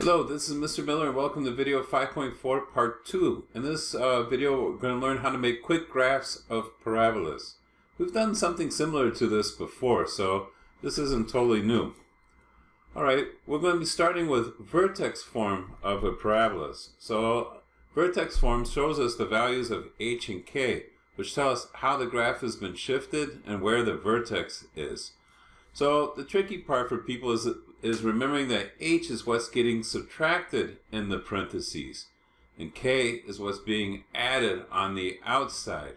Hello, this is Mr. Miller and welcome to video 5.4 part 2. In this video we're going to learn how to make quick graphs of parabolas. We've done something similar to this before, so this isn't totally new. Alright, we're going to be starting with vertex form of a parabolas. So vertex form shows us the values of h and k, which tell us how the graph has been shifted and where the vertex is. So the tricky part for people is remembering that h is what's getting subtracted in the parentheses and k is what's being added on the outside.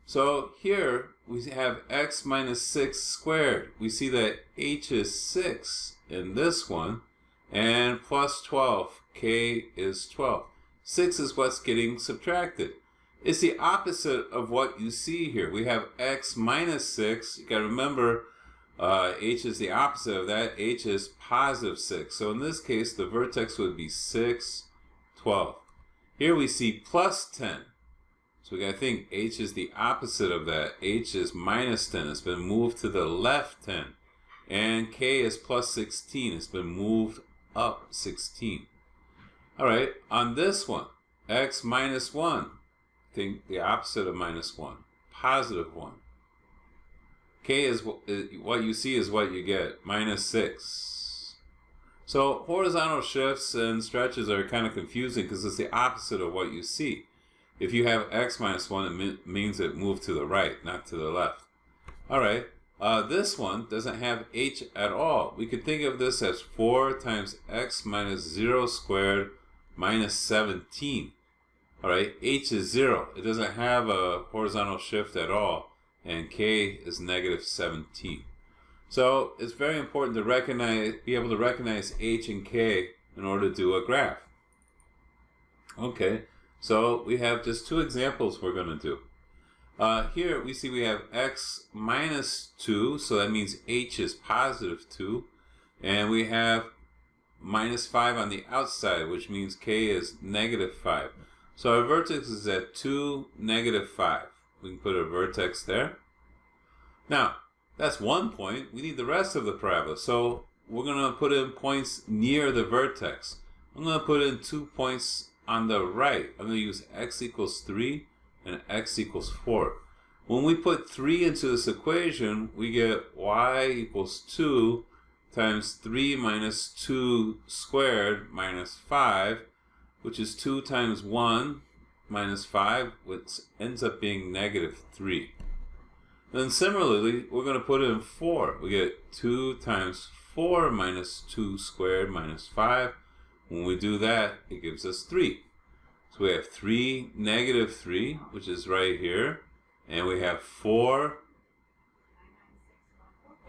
So here we have x minus 6 squared. We see that h is 6 in this one and plus 12, k is 12. 6 is what's getting subtracted. It's the opposite of what you see here. We have x minus 6. You got to remember h is the opposite of that. H is positive 6. So in this case, the vertex would be 6, 12. Here we see plus 10. So we got to think h is the opposite of that. H is minus 10. It's been moved to the left 10. And k is plus 16. It's been moved up 16. All right, on this one, x minus 1. Think the opposite of minus 1. Positive 1. K is what you see is what you get, minus 6. So horizontal shifts and stretches are kind of confusing because it's the opposite of what you see. If you have x minus 1, it means it moved to the right, not to the left. All right, this one doesn't have h at all. We could think of this as 4 times x minus 0 squared minus 17. All right, h is 0. It doesn't have a horizontal shift at all. And k is negative 17. So it's very important to be able to recognize h and k in order to do a graph. Okay, so we have just two examples we're going to do. Here we see we have x minus 2, so that means h is positive 2. And we have minus 5 on the outside, which means k is negative 5. So our vertex is at 2, negative 5. We can put a vertex there. Now, that's one point. We need the rest of the parabola. So we're going to put in points near the vertex. I'm going to put in 2 points on the right. I'm going to use x equals 3 and x equals 4. When we put 3 into this equation, we get y equals 2 times 3 minus 2 squared minus 5, which is 2 times 1 minus 5, which ends up being negative 3. Then similarly, we're going to put in 4. We get 2 times 4 minus 2 squared minus 5. When we do that, it gives us 3. So we have 3, negative 3, which is right here. And we have 4.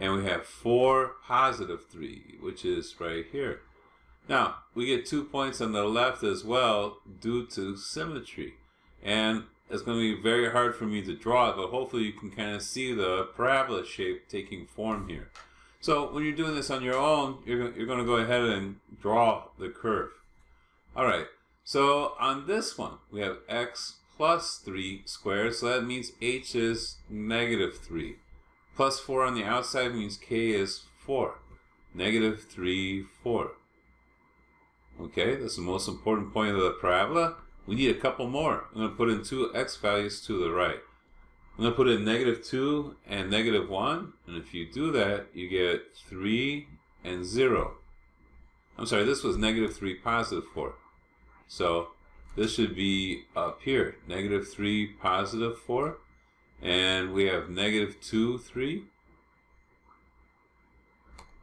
And we have 4, positive 3, which is right here. Now, we get 2 points on the left as well due to symmetry. And it's going to be very hard for me to draw it, but hopefully you can kind of see the parabola shape taking form here. So when you're doing this on your own, you're going to go ahead and draw the curve. Alright, so on this one, we have x plus 3 squared, so that means h is negative 3. Plus 4 on the outside means k is 4. Negative 3, 4. Okay, that's the most important point of the parabola. We need a couple more. I'm going to put in 2 x values to the right. I'm going to put in negative 2 and negative 1. And if you do that, you get 3 and 0. I'm sorry, this was negative 3, positive 4. So this should be up here. Negative 3, positive 4. And we have negative 2, 3.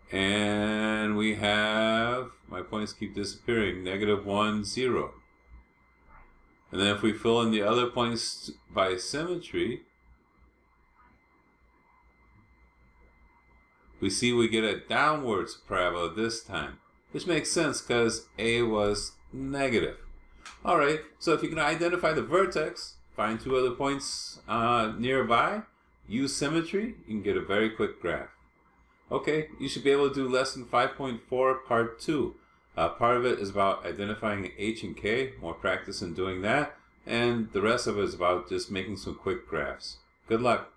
And we have, my points keep disappearing, negative 1, 0. And then if we fill in the other points by symmetry, we see we get a downwards parabola this time, which makes sense because a was negative. All right, so if you can identify the vertex, find 2 other points nearby, use symmetry, you can get a very quick graph. Okay, you should be able to do lesson 5.4 part 2. Part of it is about identifying h and k, more practice in doing that, and the rest of it is about just making some quick graphs. Good luck.